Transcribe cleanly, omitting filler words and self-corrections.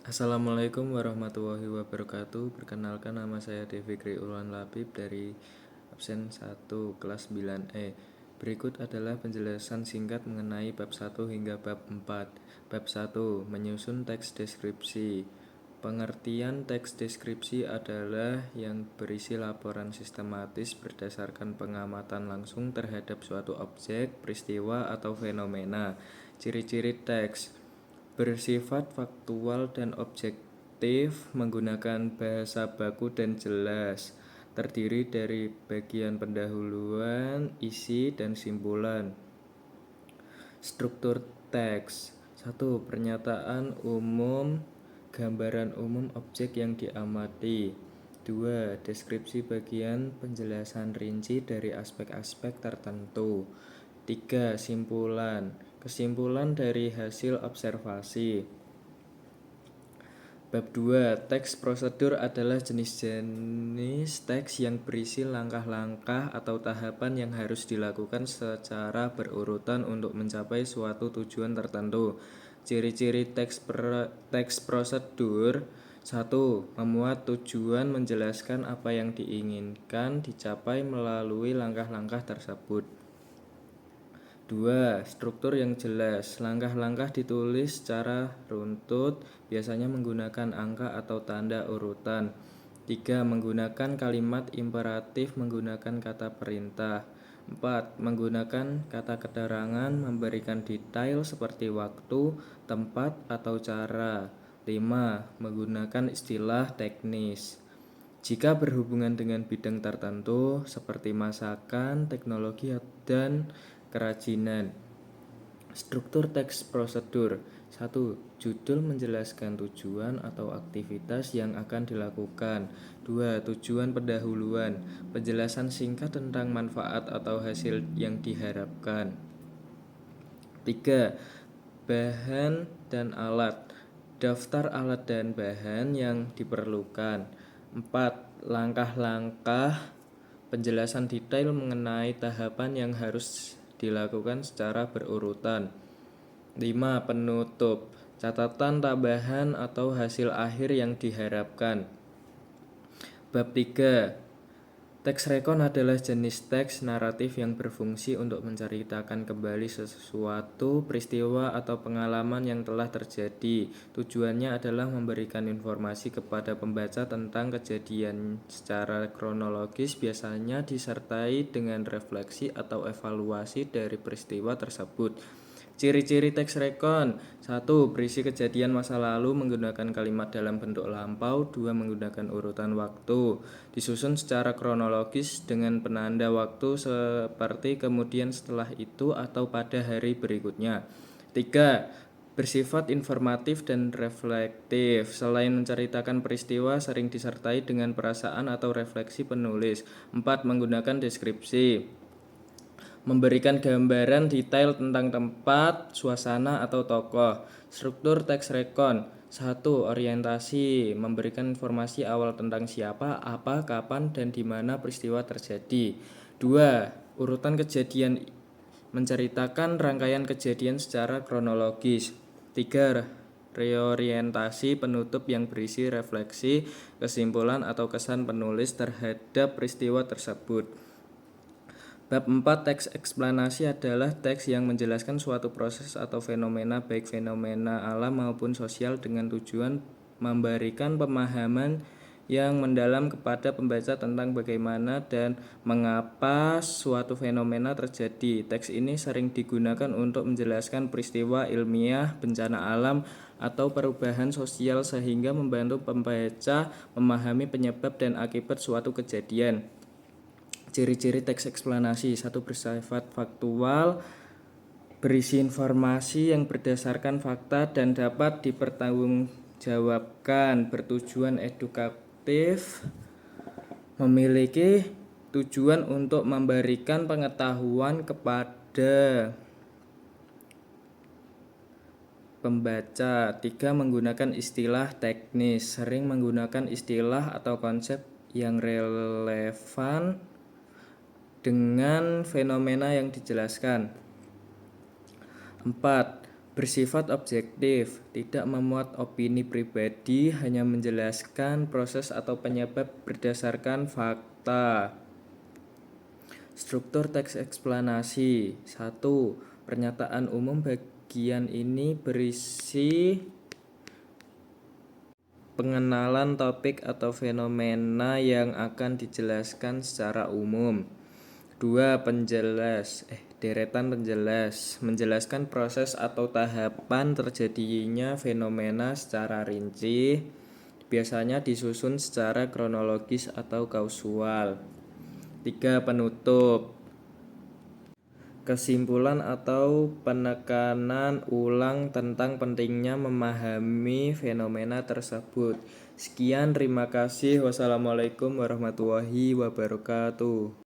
Assalamualaikum warahmatullahi wabarakatuh. Perkenalkan, nama saya Devikri Ulan Labib dari absen 1 kelas 9E. Berikut adalah penjelasan singkat mengenai bab 1 hingga bab 4. Bab 1. Menyusun teks deskripsi. Pengertian teks deskripsi adalah yang berisi laporan sistematis berdasarkan pengamatan langsung terhadap suatu objek, peristiwa, atau fenomena. Ciri-ciri teks: bersifat faktual dan objektif, menggunakan bahasa baku dan jelas, terdiri dari bagian pendahuluan, isi, dan simpulan. Struktur teks: 1. Pernyataan umum, gambaran umum objek yang diamati. 2. Deskripsi bagian, penjelasan rinci dari aspek-aspek tertentu. 3. Simpulan, kesimpulan dari hasil observasi. Bab 2. Teks prosedur adalah jenis-jenis teks yang berisi langkah-langkah atau tahapan yang harus dilakukan secara berurutan untuk mencapai suatu tujuan tertentu. Ciri-ciri teks prosedur: 1. Memuat tujuan, menjelaskan apa yang diinginkan dicapai melalui langkah-langkah tersebut. 2. Struktur yang jelas. Langkah-langkah ditulis secara runtut, biasanya menggunakan angka atau tanda urutan. 3. Menggunakan kalimat imperatif, menggunakan kata perintah. 4. Menggunakan kata keterangan, memberikan detail seperti waktu, tempat, atau cara. 5. Menggunakan istilah teknis jika berhubungan dengan bidang tertentu seperti masakan, teknologi, dan kerajinan. Struktur teks prosedur: 1. Judul menjelaskan tujuan atau aktivitas yang akan dilakukan. 2. Tujuan pendahuluan, penjelasan singkat tentang manfaat atau hasil yang diharapkan. 3. Bahan dan alat, daftar alat dan bahan yang diperlukan. 4. Langkah-langkah, penjelasan detail mengenai tahapan yang harus dilakukan secara berurutan. 5. Penutup, catatan tambahan atau hasil akhir yang diharapkan. Bab 3. Teks rekon adalah jenis teks naratif yang berfungsi untuk menceritakan kembali sesuatu peristiwa atau pengalaman yang telah terjadi. Tujuannya adalah memberikan informasi kepada pembaca tentang kejadian secara kronologis, biasanya disertai dengan refleksi atau evaluasi dari peristiwa tersebut. Ciri-ciri teks rekon: 1. Berisi kejadian masa lalu menggunakan kalimat dalam bentuk lampau. 2. Menggunakan urutan waktu, disusun secara kronologis dengan penanda waktu seperti kemudian, setelah itu, atau pada hari berikutnya. 3. Bersifat informatif dan reflektif. Selain menceritakan peristiwa, sering disertai dengan perasaan atau refleksi penulis. 4. Menggunakan deskripsi, memberikan gambaran detail tentang tempat, suasana, atau tokoh. Struktur teks rekon: 1. Orientasi, memberikan informasi awal tentang siapa, apa, kapan, dan di mana peristiwa terjadi. 2. Urutan kejadian, menceritakan rangkaian kejadian secara kronologis. 3. Reorientasi penutup yang berisi refleksi, kesimpulan, atau kesan penulis terhadap peristiwa tersebut. Bab 4. Teks eksplanasi adalah teks yang menjelaskan suatu proses atau fenomena, baik fenomena alam maupun sosial, dengan tujuan memberikan pemahaman yang mendalam kepada pembaca tentang bagaimana dan mengapa suatu fenomena terjadi. Teks ini sering digunakan untuk menjelaskan peristiwa ilmiah, bencana alam, atau perubahan sosial sehingga membantu pembaca memahami penyebab dan akibat suatu kejadian. Ciri-ciri teks eksplanasi: 1. Bersifat faktual, berisi informasi yang berdasarkan fakta dan dapat dipertanggungjawabkan. Bertujuan edukatif, memiliki tujuan untuk memberikan pengetahuan kepada pembaca. 3. Menggunakan istilah teknis, sering menggunakan istilah atau konsep yang relevan dengan fenomena yang dijelaskan. 4. Bersifat objektif, tidak memuat opini pribadi, hanya menjelaskan proses atau penyebab berdasarkan fakta. Struktur teks eksplanasi. 1. Pernyataan umum bagian ini berisi pengenalan topik atau fenomena yang akan dijelaskan secara umum. 2. Deretan penjelas, menjelaskan proses atau tahapan terjadinya fenomena secara rinci, biasanya disusun secara kronologis atau kausual. 3. Penutup, kesimpulan atau penekanan ulang tentang pentingnya memahami fenomena tersebut. Sekian, terima kasih. Wassalamualaikum warahmatullahi wabarakatuh.